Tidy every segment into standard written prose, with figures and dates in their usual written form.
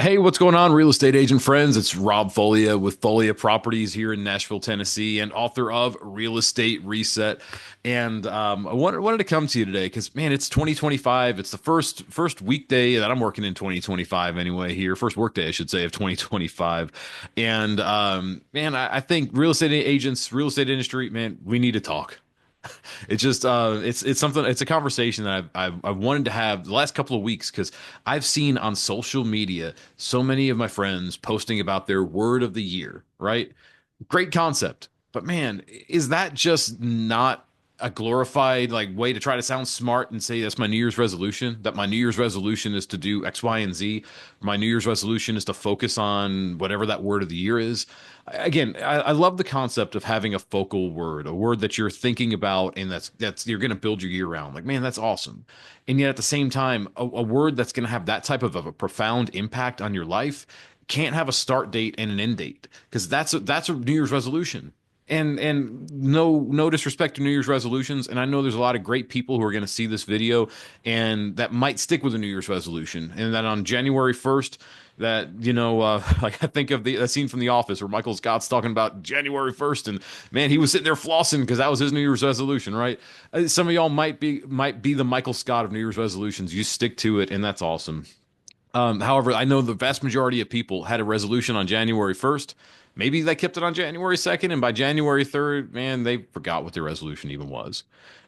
Hey, what's going on, real estate agent friends? It's Rob Folia with Folia Properties here in Nashville, Tennessee, and author of Real Estate Reset. And I wanted to come to you today because, man, it's 2025. It's the first weekday that I'm working in 2025 anyway here. First workday, I should say, of 2025. And man, I think real estate agents, real estate industry, man, we need to talk. It's just it's something, it's a conversation that I've wanted to have the last couple of weeks because I've seen on social media so many of my friends posting about their word of the year, right? Great concept. But man, is that just not a glorified like way to try to sound smart and say that's my New Year's resolution? That my New Year's resolution is to do X, Y, and Z. My New Year's resolution is to focus on whatever that word of the year is. Again, I love the concept of having a focal word, a word that you're thinking about and that's you're going to build your year around. Like, man, that's awesome. And yet at the same time, a word that's going to have that type of a profound impact on your life can't have a start date and an end date because that's a New Year's resolution. And no disrespect to New Year's resolutions, and I know there's a lot of great people who are going to see this video and that might stick with a New Year's resolution, and that on January 1st, that like I think of the scene from The Office where Michael Scott's talking about January 1st, and man, he was sitting there flossing because that was his New Year's resolution, right? Some of y'all might be the Michael Scott of New Year's resolutions. You stick to it, and that's awesome. However, I know the vast majority of people had a resolution on January 1st. Maybe they kept it on January 2nd, and by January 3rd, man, they forgot what their resolution even was.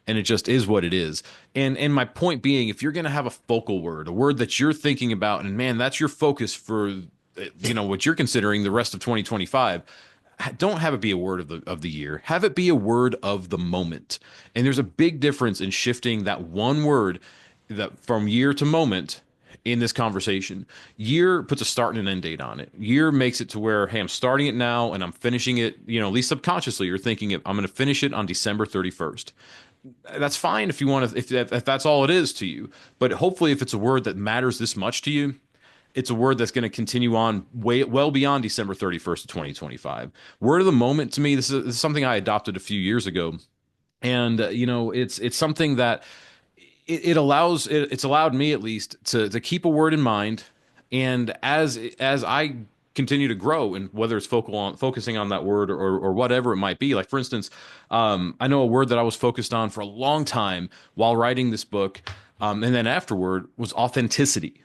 And it just is what it is. And my point being, if you're going to have a focal word, a word that you're thinking about, and man, that's your focus for what you're considering the rest of 2025, don't have it be a word of the year. Have it be a word of the moment. And there's a big difference in shifting that one word that from year to moment in this conversation. Year puts a start and an end date on it. Year makes it to where, hey, I'm starting it now and I'm finishing it, at least subconsciously, you're thinking I'm going to finish it on December 31st. That's fine if you want to, if that's all it is to you. But hopefully, if it's a word that matters this much to you, it's a word that's going to continue on way well beyond December 31st of 2025. Word of the moment to me, this is something I adopted a few years ago. And it's something that it's allowed me at least to keep a word in mind, and as I continue to grow, and whether it's focusing on that word or whatever it might be, like for instance, I know a word that I was focused on for a long time while writing this book, and then afterward was authenticity.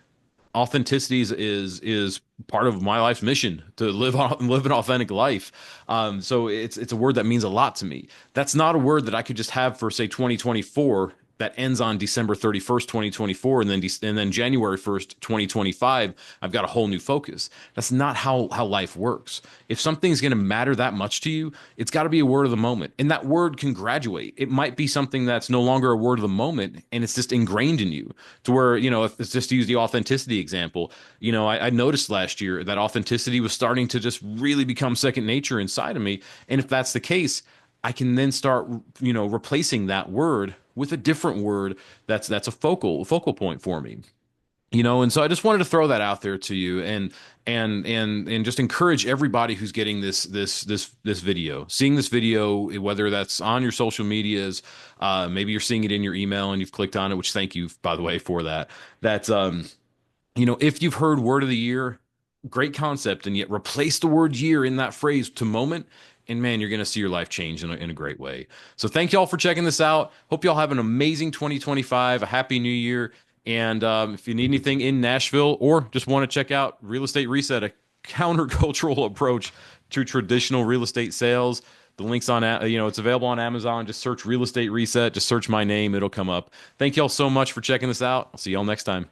Authenticity is part of my life's mission to live an authentic life. So it's a word that means a lot to me. That's not a word that I could just have for say 2024 that ends on December 31st, 2024, and then January 1st, 2025, I've got a whole new focus. That's not how life works. If something's going to matter that much to you, it's got to be a word of the moment. And that word can graduate. It might be something that's no longer a word of the moment and it's just ingrained in you to where, if it's just to use the authenticity example, I noticed last year that authenticity was starting to just really become second nature inside of me. And if that's the case, I can then start, replacing that word with a different word that's a focal point for me. And so I just wanted to throw that out there to you and just encourage everybody who's getting this video, seeing this video, whether that's on your social medias, maybe you're seeing it in your email and you've clicked on it, which thank you, by the way, for that. That's if you've heard word of the year, great concept, and yet replace the word year in that phrase to moment. And man, you're going to see your life change in a great way. So thank y'all for checking this out. Hope y'all have an amazing 2025, a happy new year. And if you need anything in Nashville or just want to check out Real Estate Reset, a countercultural approach to traditional real estate sales, the link's on, it's available on Amazon. Just search Real Estate Reset. Just search my name. It'll come up. Thank y'all so much for checking this out. I'll see y'all next time.